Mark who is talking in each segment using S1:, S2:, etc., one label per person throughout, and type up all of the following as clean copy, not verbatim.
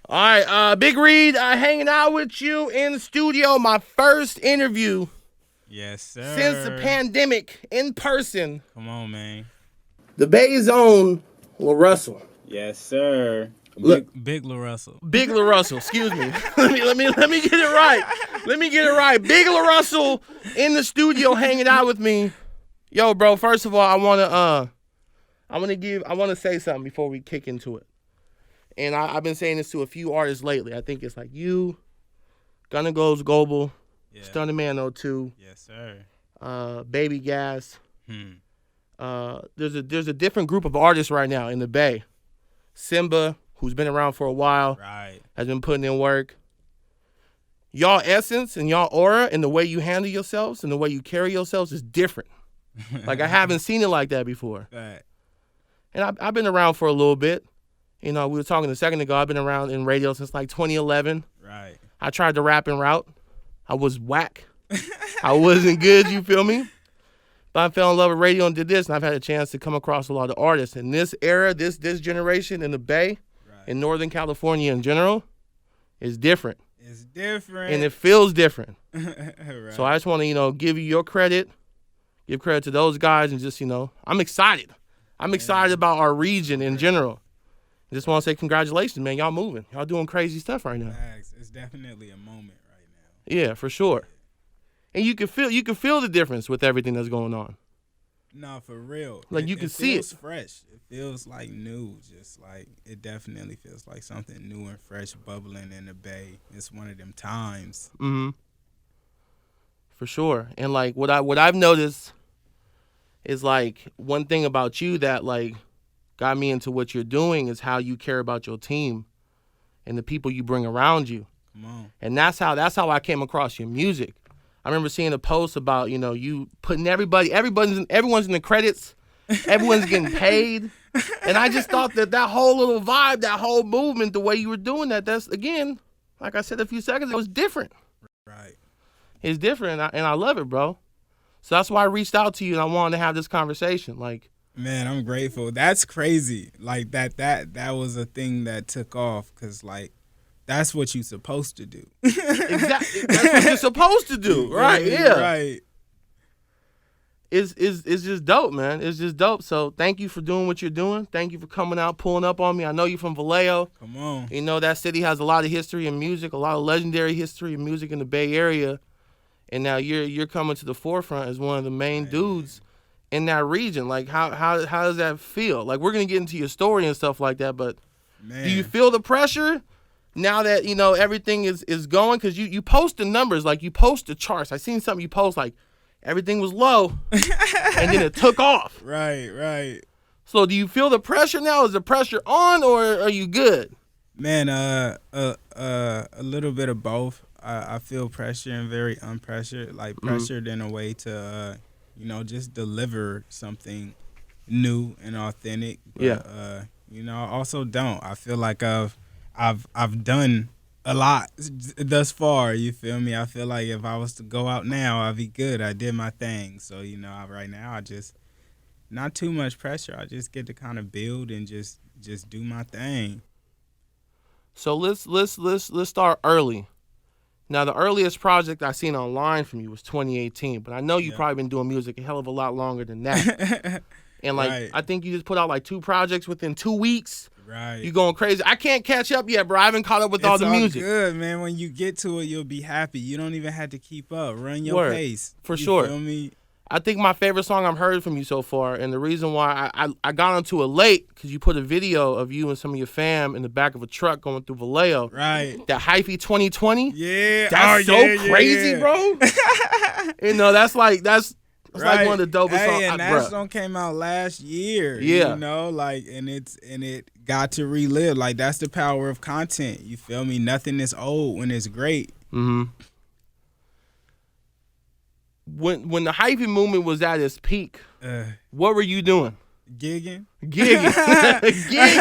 S1: All right, Big Reid, hanging out with you in the studio. My first interview
S2: Yes, sir.
S1: since the pandemic in person.
S2: Come on, man.
S1: The Bay's own LaRussell.
S2: Yes, sir. Big LaRussell.
S1: Big LaRussell, excuse me. let me get it right. Let me get it right. Big LaRussell in the studio hanging out with me. Yo, bro, first of all, I wanna say something before we kick into it. And I've been saying this to a few artists lately. I think it's like you, Gunna Goes Global, Stunner Man 02.
S2: Yes, sir.
S1: Baby Gas. There's a different group of artists right now in the Bay. Simba, who's been around for a while,
S2: Right.
S1: has been putting in work. Y'all essence and y'all aura and the way you handle yourselves and the way you carry yourselves is different. Like I haven't seen it like that before.
S2: Right.
S1: And I've been around for a little bit. You know, we were talking a second ago. I've been around in radio since like 2011.
S2: Right.
S1: I tried the rapping route. I was whack. I wasn't good, you feel me? But I fell in love with radio and did this, and I've had a chance to come across a lot of artists. In this era, this generation in the Bay, in Northern California in general, is different.
S2: It's different.
S1: And it feels different.
S2: Right.
S1: So I just want to, give you your credit, give credit to those guys, and just, I'm excited. I'm excited about our region in general. I just want to say congratulations, man. Y'all moving. Y'all doing crazy stuff right now.
S2: It's definitely a moment right now.
S1: Yeah, for sure. And you can feel the difference with everything that's going on.
S2: No, for real.
S1: Like you can see it.
S2: It feels fresh. It feels like new. Just like it definitely feels like something new and fresh bubbling in the Bay. It's one of them times.
S1: Mm-hmm. For sure. And like what I've noticed is like one thing about you that like got me into what you're doing is how you care about your team and the people you bring around you.
S2: Come on.
S1: And that's how I came across your music. I remember seeing a post about, you putting everyone's in the credits, everyone's getting paid. And I just thought that whole little vibe, that whole movement, the way you were doing that's, again, like I said a few seconds, it was different.
S2: Right.
S1: It's different, and I love it, bro. So that's why I reached out to you, and I wanted to have this conversation. Like,
S2: man, I'm grateful. That's crazy. Like that was a thing that took off because like that's what you're supposed to do.
S1: Exactly. That's what you're supposed to do, right? Yeah.
S2: Right.
S1: It's just dope, man. It's just dope. So thank you for doing what you're doing. Thank you for coming out, pulling up on me. I know you're from Vallejo.
S2: Come on.
S1: That city has a lot of history in music, a lot of legendary history in music in the Bay Area. And now you're coming to the forefront as one of the main dudes in that region. Like how does that feel? Like we're gonna get into your story and stuff like that, but
S2: Man.
S1: Do you feel the pressure now that everything is going? Because you post the numbers, like you post the charts. I seen something you post like everything was low and then it took off.
S2: Right.
S1: So do you feel the pressure now? Is the pressure on or are you good?
S2: Man, a little bit of both. I feel pressure and very unpressured, like pressured in a way to, just deliver something new and authentic. But, I also don't. I feel like I've done a lot thus far. You feel me? I feel like if I was to go out now, I'd be good. I did my thing. So right now I just not too much pressure. I just get to kind of build and just do my thing.
S1: So let's start early. Now, the earliest project I seen online from you was 2018, but I know you've probably been doing music a hell of a lot longer than that. And
S2: Right.
S1: I think you just put out like 2 projects within 2 weeks.
S2: Right.
S1: You going crazy. I can't catch up yet, bro. I haven't caught up with all the music.
S2: It's all good, man. When you get to it, you'll be happy. You don't even have to keep up. Run your pace.
S1: For
S2: you
S1: sure.
S2: Feel me?
S1: I think my favorite song I've heard from you so far, and the reason why I got onto it late, because you put a video of you and some of your fam in the back of a truck going through Vallejo.
S2: Right.
S1: That Hyphy 2020.
S2: Yeah.
S1: That's crazy, bro. That's like one of the dopest songs.
S2: And that song came out last year.
S1: Yeah.
S2: And it got to relive. Like that's the power of content. You feel me? Nothing is old when it's great.
S1: Mm-hmm. When the Hyphy movement was at its peak, what were you doing?
S2: Gigging.
S1: Gigging. Straight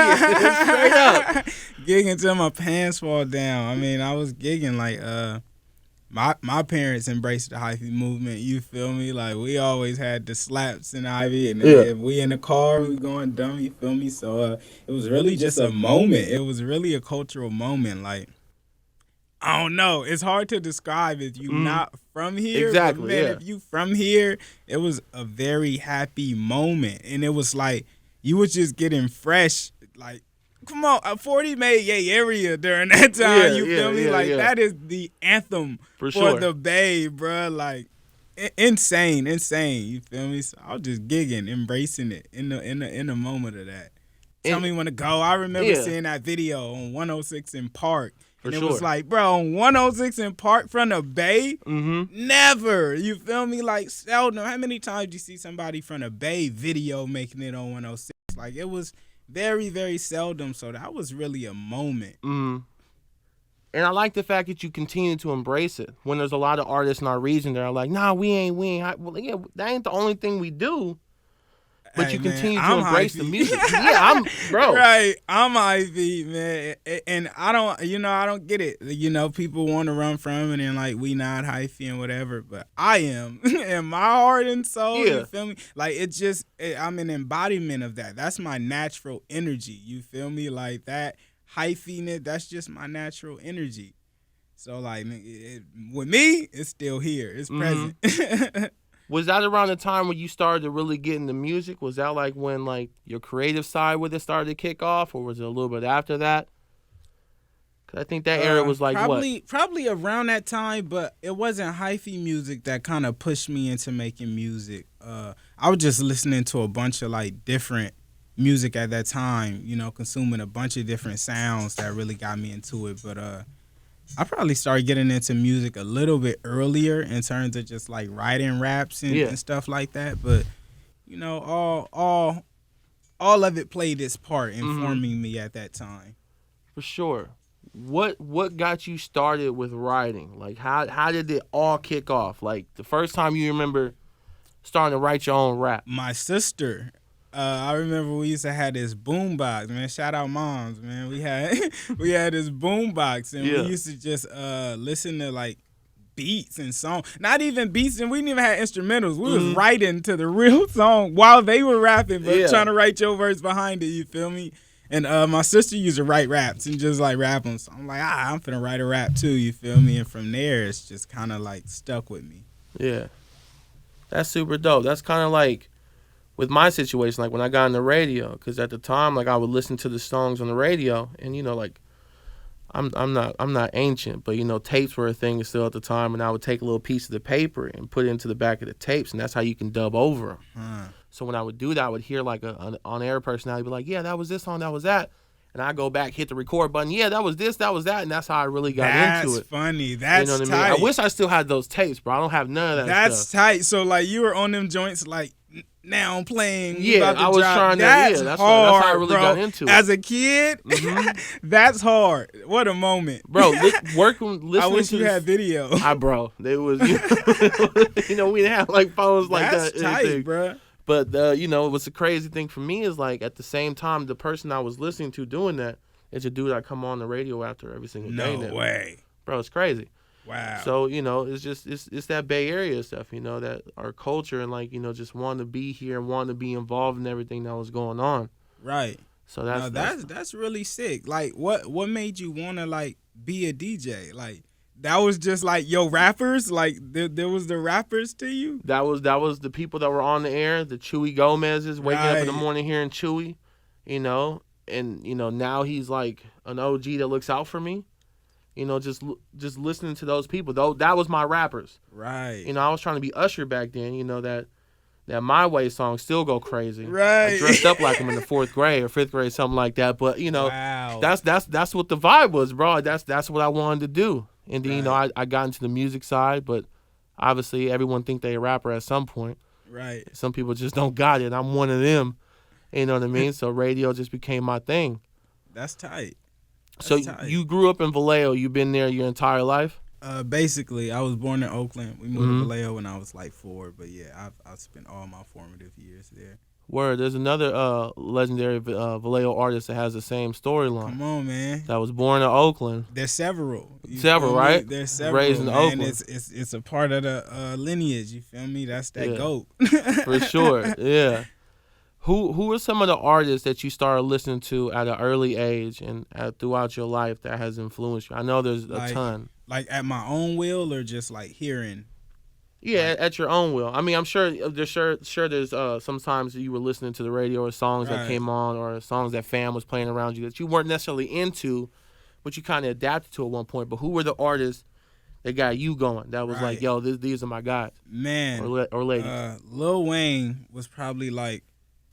S1: up.
S2: Gigging till my pants fall down. I mean, I was gigging like my parents embraced the hyphy movement. You feel me? Like we always had the slaps and Ivy, and
S1: Yeah.
S2: if we in the car, we going dumb. You feel me? So it was really just a moment. It was really a cultural moment. Like I don't know. It's hard to describe if you not from here.
S1: Exactly.
S2: But man,
S1: Yeah.
S2: if you from here, it was a very happy moment, and it was like you was just getting fresh. Like, come on, 40 made Yay area during that time. You feel me? Like that is the anthem
S1: For
S2: for
S1: sure.
S2: the Bay, bro. Like insane. You feel me? So I was just gigging, embracing it in the moment of that. Tell me when to go. I remember seeing that video on 106 in Park. And it was like, bro, on 106 in Park from the Bay, never. You feel me? Like, seldom. How many times do you see somebody from the Bay video making it on 106? Like, it was very, very seldom. So that was really a moment.
S1: And I like the fact that you continue to embrace it. When there's a lot of artists in our region that are like, nah, we ain't. Well, yeah, that ain't the only thing we do. But you continue to embrace the music. Yeah, bro.
S2: Right, I'm Ivy, man, and I don't get it. People want to run from it and like we not hyphy and whatever, but I am in my heart and soul.
S1: Yeah.
S2: You feel me? Like I'm an embodiment of that. That's my natural energy. You feel me? Like that hyphiness. That's just my natural energy. So like, with me, it's still here. It's present.
S1: Was that around the time when you started to really get into music? Was that like when like your creative side with it started to kick off, or was it a little bit after that? Cause I think that era was like
S2: probably around that time, but it wasn't hyphy music that kind of pushed me into making music. I was just listening to a bunch of like different music at that time, consuming a bunch of different sounds that really got me into it. But I probably started getting into music a little bit earlier in terms of just like writing raps and stuff like that. But all of it played its part in forming me at that time.
S1: For sure. What got you started with writing? Like how did it all kick off? Like the first time you remember starting to write your own rap?
S2: My sister. I remember we used to have this boombox, man. Shout out moms, man. We had this boombox, and we used to just listen to like beats and songs. Not even beats, and we didn't even have instrumentals. We was writing to the real song while they were rapping, but trying to write your verse behind it. You feel me? And my sister used to write raps and just like rap them. So I'm like, I'm finna write a rap too. You feel me? And from there, it's just kind of like stuck with me. Yeah,
S1: that's super dope. That's kind of like with my situation, like when I got on the radio, because at the time, like I would listen to the songs on the radio, and like I'm not ancient, but tapes were a thing still at the time, and I would take a little piece of the paper and put it into the back of the tapes, and that's how you can dub over them. So when I would do that, I would hear like an on-air personality be like, yeah, that was this song, that was that. And I go back, hit the record button. Yeah, that was this, that was that, and that's how I really got into it.
S2: That's funny. That's
S1: what
S2: tight.
S1: I mean? I wish I still had those tapes, bro. I don't have none of that
S2: That's
S1: stuff.
S2: tight. So like you were on them joints like now I'm playing.
S1: Yeah, I was trying to.
S2: That's
S1: that's
S2: hard,
S1: that's how I really got into it.
S2: As a kid, that's hard. What a moment,
S1: bro. Listening.
S2: I wish you had video.
S1: Bro, there was. We didn't have like phones like that.
S2: That's tight, bro.
S1: But what's the crazy thing for me is like at the same time, the person I was listening to doing that is a dude I come on the radio after every single day.
S2: No way,
S1: bro. It's crazy.
S2: Wow.
S1: So it's just it's that Bay Area stuff, that our culture and like just wanting to be here and wanting to be involved in everything that was going on.
S2: Right.
S1: So
S2: that's really sick. Like what made you want to like be a DJ? Like that was just like your rappers. Like there was the rappers to you.
S1: That was the people that were on the air. The Chewy Gomez's waking up in the morning hearing Chewy, and now he's like an OG that looks out for me. Just listening to those people, though, that was my rappers.
S2: Right.
S1: I was trying to be Usher back then. That My Way song still go crazy.
S2: Right.
S1: I dressed up like him in the 4th grade or 5th grade, something like that. But
S2: wow.
S1: that's what the vibe was, bro. That's what I wanted to do. And then I got into the music side, but obviously everyone think they a rapper at some point.
S2: Right.
S1: Some people just don't got it. I'm one of them. You know what I mean? So radio just became my thing.
S2: That's tight.
S1: So you grew up in Vallejo. You've been there your entire life?
S2: Basically, I was born in Oakland. We moved to Vallejo when I was like 4. But yeah, I've spent all my formative years there.
S1: Word. There's another legendary Vallejo artist that has the same storyline.
S2: Come on, man.
S1: That was born in Oakland.
S2: There's several.
S1: Several, right?
S2: There's several.
S1: Raised in
S2: man.
S1: Oakland.
S2: It's a part of the lineage. You feel me? That's that goat.
S1: For sure. Yeah. Who are some of the artists that you started listening to at an early age and throughout your life that has influenced you? I know there's a ton.
S2: Like at my own will, or just like hearing.
S1: Yeah, at your own will. I mean, I'm sure there's sometimes you were listening to the radio or songs that came on or songs that fam was playing around you that you weren't necessarily into, but you kind of adapted to at one point. But who were the artists that got you going? That was like, yo, these are my guys.
S2: Man.
S1: Or ladies.
S2: Lil Wayne was probably like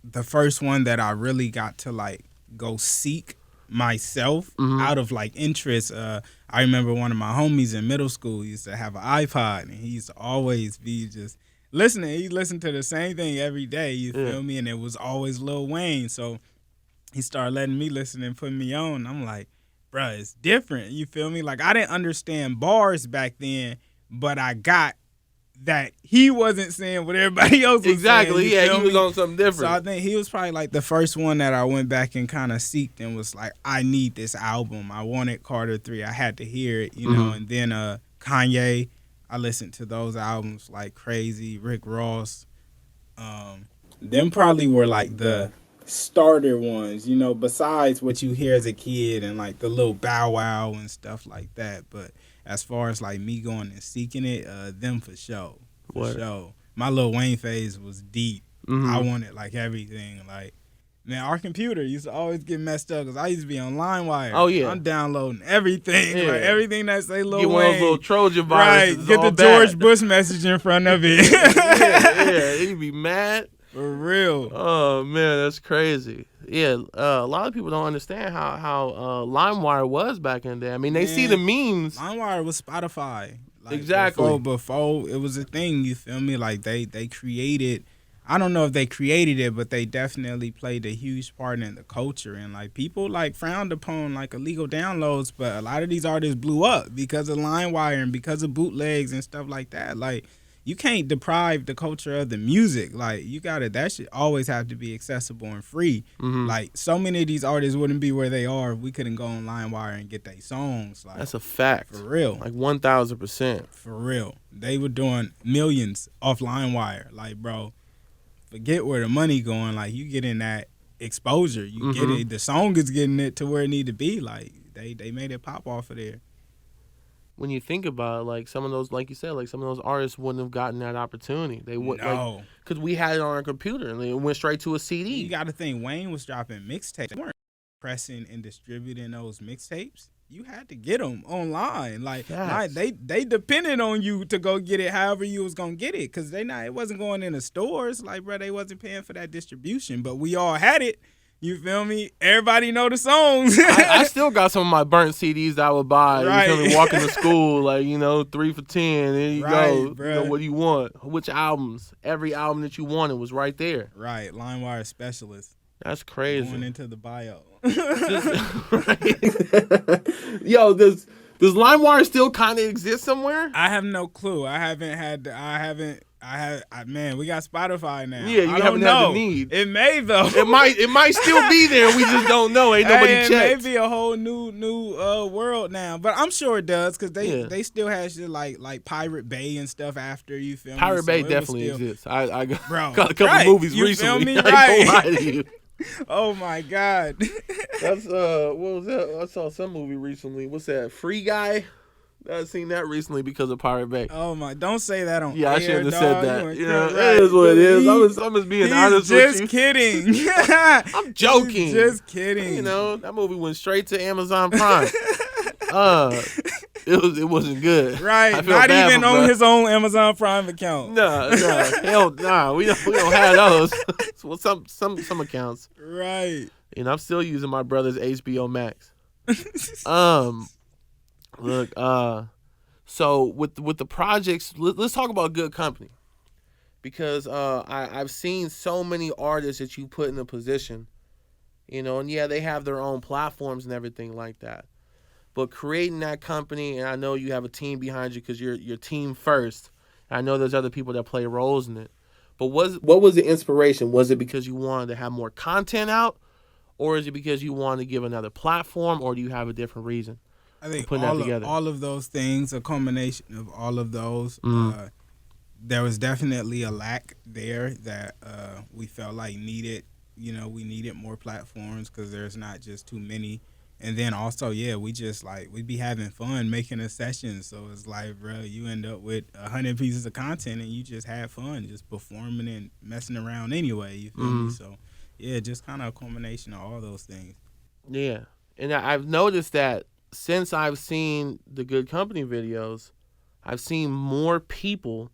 S2: the first one that I really got to like go seek myself out of like interest. I remember one of my homies in middle school used to have an iPod, and he used to always be just listening. He listened to the same thing every day, you feel me? And it was always Lil Wayne. So he started letting me listen and putting me on. I'm like, bruh, it's different, you feel me? Like, I didn't understand bars back then, but I got that he wasn't saying what everybody else was
S1: exactly,
S2: saying.
S1: Yeah, he was on something different.
S2: So I think he was probably like the first one that I went back and kind of seeked and was like, I need this album. I wanted Carter 3. I had to hear it, you know. And then Kanye, I listened to those albums like crazy. Rick Ross. Them probably were like the starter ones, you know, besides what you hear as a kid and like the little Bow Wow and stuff like that. But as far as like me going and seeking it, them for sure. For sure. My Lil Wayne phase was deep. I wanted like everything. Like, man, our computer used to always get messed up because I used to be on LimeWire.
S1: Oh, yeah.
S2: I'm downloading everything. Yeah. Like everything that say Lil Wayne.
S1: Get one of those little Trojan viruses.
S2: Right. Get the George Bush message in front of it.
S1: yeah. You'd be mad.
S2: For real.
S1: Oh, man, that's crazy. Yeah, a lot of people don't understand how LimeWire was back in the day. I mean, they see the memes.
S2: LimeWire was Spotify. Like,
S1: exactly.
S2: Before it was a thing, you feel me? Like, they created, I don't know if they created it, but they definitely played a huge part in the culture. And, like, people, like, frowned upon, like, illegal downloads, but a lot of these artists blew up because of LimeWire and because of bootlegs and stuff like that. Like, you can't deprive the culture of the music. Like, that should always have to be accessible and free. Like, so many of these artists wouldn't be where they are if we couldn't go on LimeWire and get their songs. Like,
S1: that's a fact.
S2: For real.
S1: Like 1,000%.
S2: For real. They were doing millions off LimeWire. Like, bro, forget where the money going. Like, you get in that exposure. You get it. The song is getting it to where it need to be. Like, they made it pop off of there.
S1: When you think about it, like some of those, like you said, like some of those artists wouldn't have gotten that opportunity. They would, because we had it on our computer and it went straight to a CD.
S2: You got to think, Wayne was dropping mixtapes. They weren't pressing and distributing those mixtapes. You had to get them online. Like, they depended on you to go get it however you was gonna get it, because it wasn't going in the stores. Like, bro, they wasn't paying for that distribution, but we all had it. You feel me? Everybody know the songs.
S1: I still got some of my burnt CDs that I would buy. Right. You feel me? Walking to school, like, 3 for $10. There you go. Bro. What do you want? Which albums? Every album that you wanted was right there.
S2: Right. LimeWire specialist.
S1: That's crazy.
S2: Going into the bio.
S1: Yo, does LimeWire still kind of exist somewhere?
S2: I have no clue. Man, we got Spotify now.
S1: Yeah, you haven't had the need.
S2: It may though.
S1: It might still be there. We just don't know. Ain't nobody checked.
S2: It may be a whole new world now, but I'm sure it does, because they still have shit like Pirate Bay and stuff after, you feel me?
S1: Pirate Bay definitely exists. I got
S2: bro,
S1: a couple movies
S2: you
S1: recently.
S2: Feel me? Right.
S1: I ain't gonna lie to you.
S2: Oh my God.
S1: That's what was that? I saw some movie recently. What's that? Free Guy. I seen that recently because of Pirate Bay.
S2: Oh my! Don't say that on
S1: air. Yeah, I shouldn't have said that.
S2: Right.
S1: It is what it is. I'm just being honest with you.
S2: Just kidding.
S1: I'm joking.
S2: He's just kidding.
S1: That movie went straight to Amazon Prime. It wasn't good.
S2: Right. Not even on his own Amazon Prime account.
S1: No. Hell no. We don't have those. Well, some accounts.
S2: Right.
S1: I'm still using my brother's HBO Max. Look, so with the projects, let's talk about Good Company, because I've seen so many artists that you put in a position, and yeah, they have their own platforms and everything like that, but creating that company, and I know you have a team behind you because you're team first, and I know there's other people that play roles in it, But what was the inspiration? Was it because you wanted to have more content out, or is it because you wanted to give another platform, or do you have a different reason?
S2: I think
S1: putting that together.
S2: all of those things, a culmination of all of those. There was definitely a lack there that we felt like needed. You know, we needed more platforms because there's not just too many. And then also, yeah, we just like we be having fun making a session. So it's like, bro, you end up with 100 pieces of content and you just have fun just performing and messing around anyway. You feel me? So yeah, just kind of a culmination of all those things.
S1: Yeah, and I've noticed that since I've seen the Good Company videos, I've seen more people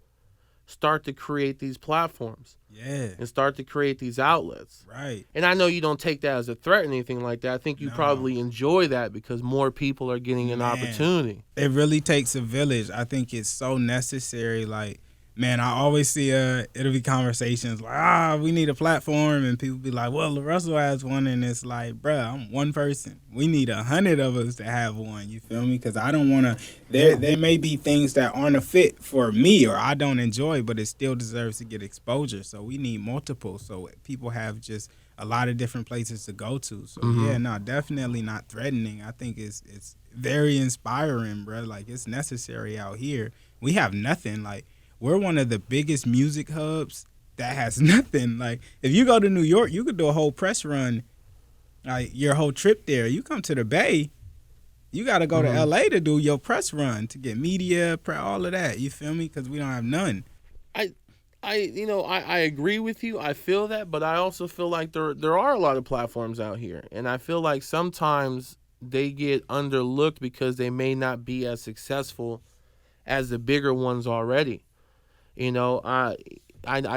S1: start to create these platforms.
S2: Yeah.
S1: And start to create these outlets.
S2: Right.
S1: And I know you don't take that as a threat or anything like that. I think you probably enjoy that because more people are getting an opportunity.
S2: It really takes a village. I think it's so necessary. Like, man, I always see it'll be conversations like, we need a platform, and people be like, well, LaRussell has one, and it's like, bruh, I'm one person. We need 100 of us to have one. You feel me? Because I don't want to. There may be things that aren't a fit for me or I don't enjoy, but it still deserves to get exposure. So we need multiple, so people have just a lot of different places to go to. So definitely not threatening. I think it's very inspiring, bro. Like, it's necessary out here. We have nothing. Like, we're one of the biggest music hubs that has nothing. Like, if you go to New York, you could do a whole press run, like your whole trip there. You come to the Bay, you got to go to L.A. to do your press run to get media, all of that. You feel me? Because we don't have none.
S1: I agree with you. I feel that, but I also feel like there are a lot of platforms out here, and I feel like sometimes they get underlooked because they may not be as successful as the bigger ones already. You know, I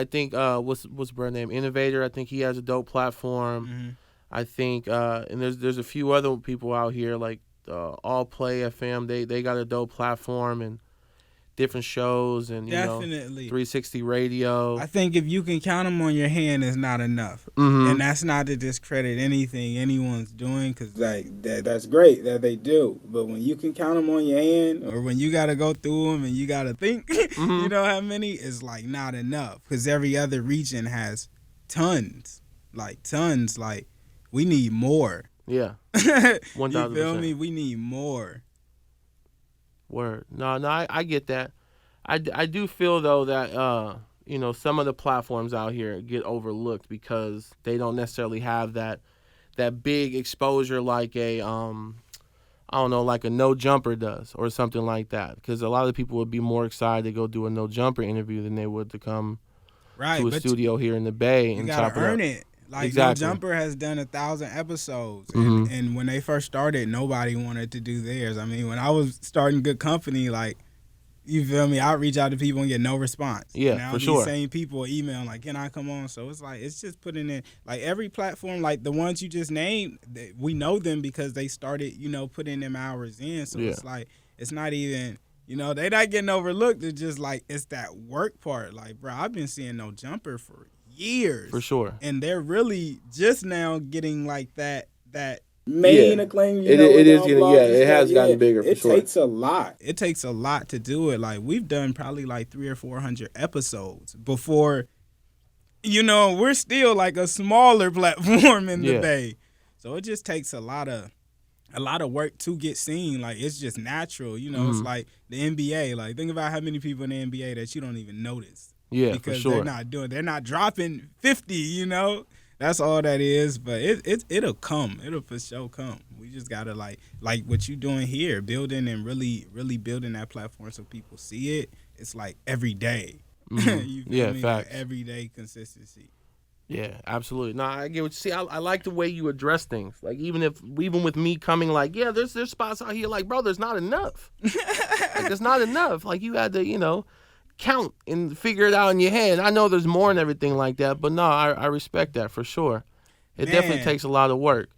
S1: think what's her name? Innovator. I think he has a dope platform. I think and there's a few other people out here like All Play FM. They got a dope platform and different shows and
S2: definitely
S1: 360 radio.
S2: I think if you can count them on your hand, is not enough, and that's not to discredit anything anyone's doing, because like that's great that they do. But when you can count them on your hand, or when you got to go through them and you got to think, you know how many, is like not enough, because every other region has tons. Like we need more.
S1: Yeah, 1,000%.
S2: You feel me? We need more.
S1: Word. No, I get that. I do feel, though, that, some of the platforms out here get overlooked because they don't necessarily have that big exposure like a, like a No Jumper does or something like that. Because a lot of people would be more excited to go do a No Jumper interview than they would to come to a studio here in the Bay and chop it up.
S2: You gotta earn it. Like,
S1: exactly.
S2: No Jumper has done 1,000 episodes, and when they first started, nobody wanted to do theirs. I mean, when I was starting Good Company, like, you feel me, I'd reach out to people and get no response.
S1: Yeah,
S2: now
S1: for sure.
S2: These same people email like, can I come on? So it's like, it's just putting in, like, every platform, like the ones you just named, we know them because they started, putting them hours in. So it's like, it's not even, they not getting overlooked. It's just like, it's that work part. Like, bro, I've been seeing No Jumper for years,
S1: for sure,
S2: and they're really just now getting like that main acclaim.
S1: It is getting, it has gotten bigger. For sure,
S2: it takes a lot. It takes a lot to do it. Like, we've done probably like 300 or 400 episodes before. We're still like a smaller platform in the Bay, so it just takes a lot of work to get seen. Like, it's just natural. It's like the NBA. Like, think about how many people in the NBA that you don't even notice.
S1: Yeah,
S2: because
S1: for sure.
S2: they're not dropping 50, That's all that is. But it'll come. It'll for sure come. We just gotta like what you doing here, building and really, really building that platform so people see it. It's like every day. You feel me?
S1: Facts.
S2: Like everyday consistency.
S1: Yeah, absolutely. No, I get what you see. I like the way you address things. Like, even with me coming, like, there's spots out here, like, bro, there's not enough. Like, there's not enough. Like, you had to, count and figure it out in your head. I know there's more and everything like that, but no, I respect that for sure. It definitely takes a lot of work.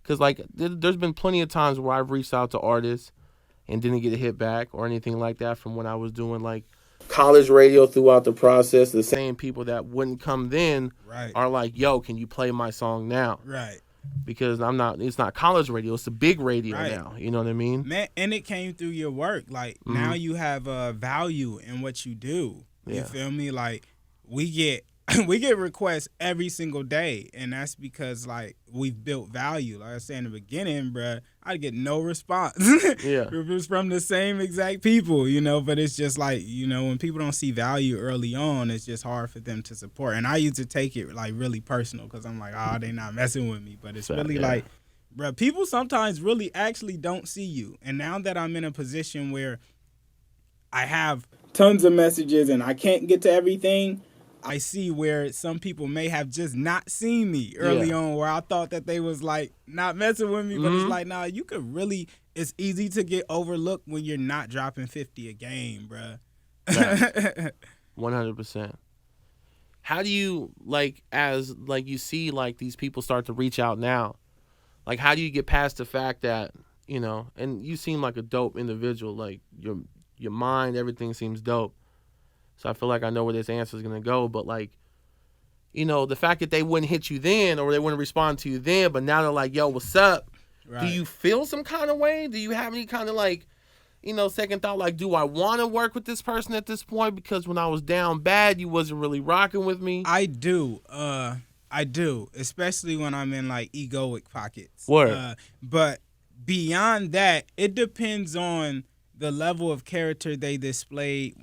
S1: Because, like, there's been plenty of times where I've reached out to artists and didn't get a hit back or anything like that from when I was doing, like, college radio throughout the process. The same people that wouldn't come then are like, yo, can you play my song now?
S2: Right.
S1: Because it's not college radio, it's the big radio now. You know what I mean?
S2: Man, and it came through your work. Like, now you have a value in what you do. You feel me? Like, we get we get requests every single day, and that's because like we've built value. Like I said in the beginning, bruh, I get no response.
S1: Yeah.
S2: It was from the same exact people, but it's just like, when people don't see value early on, it's just hard for them to support. And I used to take it like really personal because I'm like, oh, they not messing with me. But it's really like, bruh, people sometimes really actually don't see you. And now that I'm in a position where I have tons of messages and I can't get to everything, I see where some people may have just not seen me early on, where I thought that they was like not messing with me, but it's like, nah, you could really, it's easy to get overlooked when you're not dropping 50 a game, bruh.
S1: 100%. How do you, like, as, like, you see, like, these people start to reach out now, like, how do you get past the fact that, and you seem like a dope individual, like, your mind, everything seems dope. So I feel like I know where this answer is going to go. But, like, the fact that they wouldn't hit you then or they wouldn't respond to you then, but now they're like, yo, what's up? Right. Do you feel some kind of way? Do you have any kind of, like, second thought, like, do I want to work with this person at this point? Because when I was down bad, you wasn't really rocking with me.
S2: I do. Especially when I'm in, like, egoic pockets.
S1: Word.
S2: But beyond that, it depends on the level of character they displayed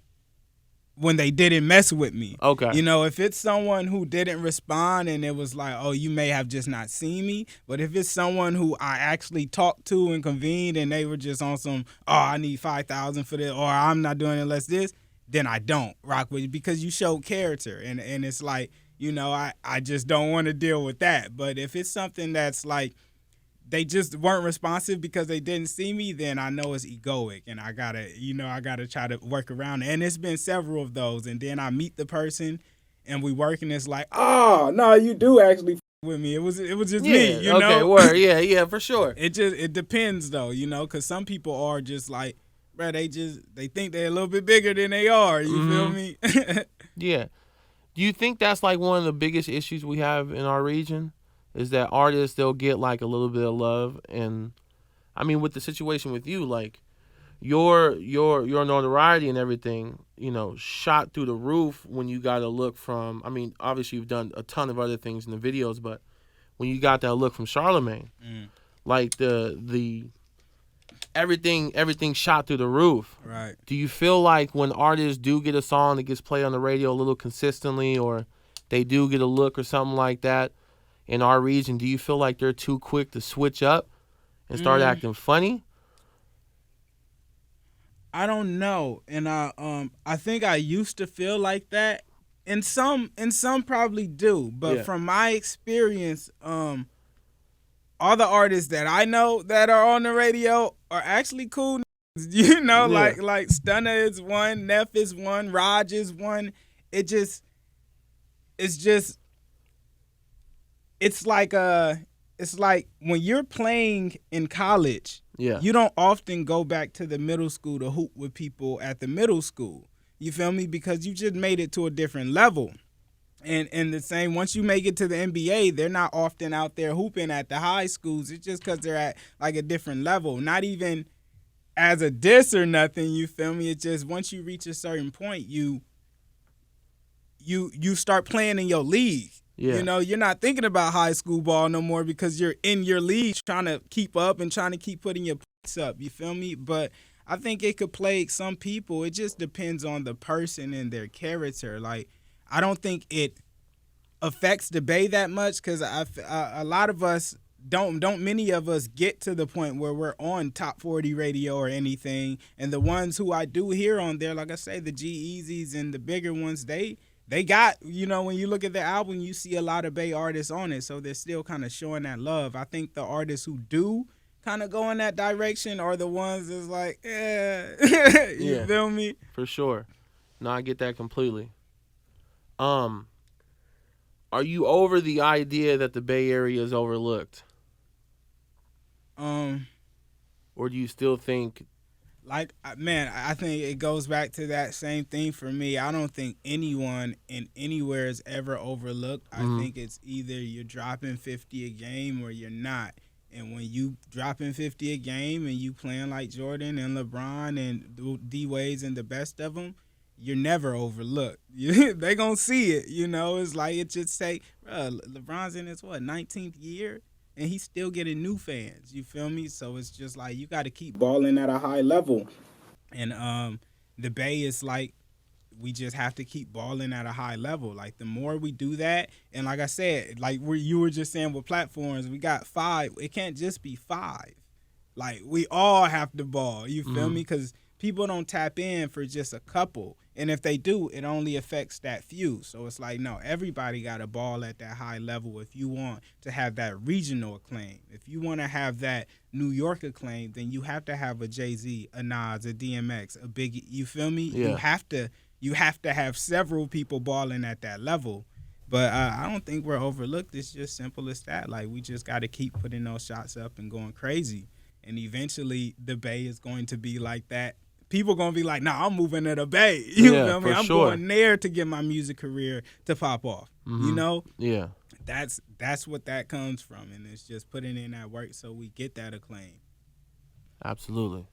S2: when they didn't mess with me.
S1: Okay.
S2: If it's someone who didn't respond and it was like, oh, you may have just not seen me. But if it's someone who I actually talked to and convened and they were just on some, oh, I need $5,000 for this, or I'm not doing it unless this, then I don't rock with you because you showed character. And it's like, I just don't want to deal with that. But if it's something that's like, they just weren't responsive because they didn't see me, then I know it's egoic, and I gotta try to work around it. And it's been several of those, and then I meet the person, and we work, and it's like, oh no, you do actually with me. It was just me,
S1: Okay, word, yeah, for sure.
S2: It depends though, because some people are just like, bro, they think they're a little bit bigger than they are. You feel me?
S1: Yeah. Do you think that's like one of the biggest issues we have in our region? Is that artists, they'll get like a little bit of love, and I mean with the situation with you, like your notoriety and everything, shot through the roof when you got a look from. I mean, obviously you've done a ton of other things in the videos, but when you got that look from Charlemagne, like the everything shot through the roof.
S2: Right.
S1: Do you feel like when artists do get a song that gets played on the radio a little consistently, or they do get a look or something like that? In our region, do you feel like they're too quick to switch up and start acting funny?
S2: I don't know, and I think I used to feel like that, and some probably do, but from my experience, all the artists that I know that are on the radio are actually cool. Like Stunner is one, Neff is one, Raj is one. It's like when you're playing in college, you don't often go back to the middle school to hoop with people at the middle school. You feel me? Because you just made it to a different level. And the same, once you make it to the NBA, they're not often out there hooping at the high schools. It's just because they're at like a different level. Not even as a diss or nothing, you feel me? It's just once you reach a certain point, you start playing in your league. Yeah. You're not thinking about high school ball no more because you're in your league trying to keep up and trying to keep putting your points up. You feel me? But I think it could plague some people. It just depends on the person and their character. Like, I don't think it affects the Bay that much because a lot of us don't many of us get to the point where we're on top 40 radio or anything. And the ones who I do hear on there, like I say, the G-Eazy's and the bigger ones, they got, when you look at the album, you see a lot of Bay artists on it. So they're still kind of showing that love. I think the artists who do kind of go in that direction are the ones that's like, you feel me?
S1: For sure. No, I get that completely. Are you over the idea that the Bay Area is overlooked? Or do you still think...
S2: Like, man, I think it goes back to that same thing for me. I don't think anyone in anywhere is ever overlooked. I think it's either you're dropping 50 a game or you're not. And when you dropping 50 a game and you playing like Jordan and LeBron and D-Wade's and the best of them, you're never overlooked. They gonna see it, It's like it just say, LeBron's in his 19th year, and he's still getting new fans. You feel me? So it's just like you got to keep balling at a high level, and the Bay is like, we just have to keep balling at a high level. Like the more we do that, and like I said, like where you were just saying with platforms, we got 5. It can't just be 5. Like we all have to ball. You feel me? Because people don't tap in for just a couple, and if they do, it only affects that few. So it's like, no, everybody got to ball at that high level if you want to have that regional acclaim. If you want to have that New York acclaim, then you have to have a Jay-Z, a Nas, a DMX, a Biggie. You feel me?
S1: Yeah.
S2: You have to have several people balling at that level. But I don't think we're overlooked. It's just simple as that. Like, we just got to keep putting those shots up and going crazy. And eventually, the Bay is going to be like that. People going to be like, nah, I'm moving to the Bay. You feel me? I'm going there to get my music career to pop off.
S1: Yeah.
S2: That's what that comes from. And it's just putting in that work so we get that acclaim.
S1: Absolutely.